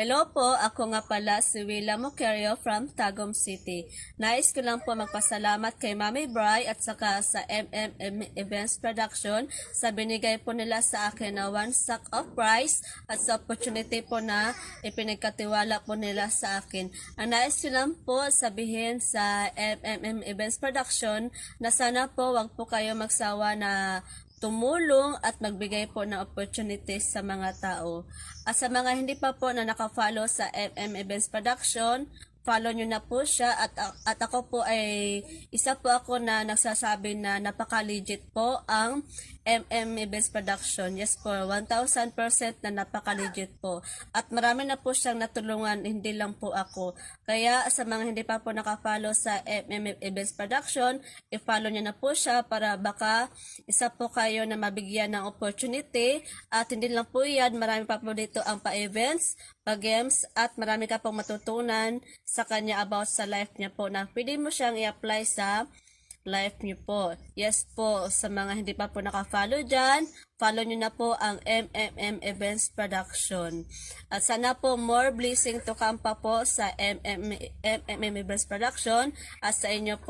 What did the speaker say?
Hello po, ako nga pala si Willa Moquerio from Tagum City. Nais ko lang po magpasalamat kay Mami Bri at saka sa Events Production sa binigay po nila sa akin na one sack of rice at sa opportunity po na ipinagkatiwala po nila sa akin. Ang nais ko lang po sabihin sa Events Production na sana po wag po kayo magsawa na tumulong at magbigay po ng opportunities sa mga tao. At sa mga hindi pa po na nakafollow sa Events Production, follow nyo na po siya at ako po ay isa po ako na nagsasabi na napaka-legit po ang Events Production. Yes po, 1000% na napaka-legit po. At marami na po siyang natulungan, hindi lang po ako. Kaya sa mga hindi pa po nakafollow sa Events Production, i-follow nyo na po siya para baka isa po kayo na mabigyan ng opportunity. At hindi lang po yan, marami pa po dito ang pa-events, pa-games, at marami ka pong matutunan sa kanya about sa life niya po na pwede mo siyang i-apply sa life niyo po. Yes po, sa mga hindi pa po nakafollow dyan, follow nyo na po ang Events Production. At sana po more blessing to come pa po sa Events Production at sa inyo po.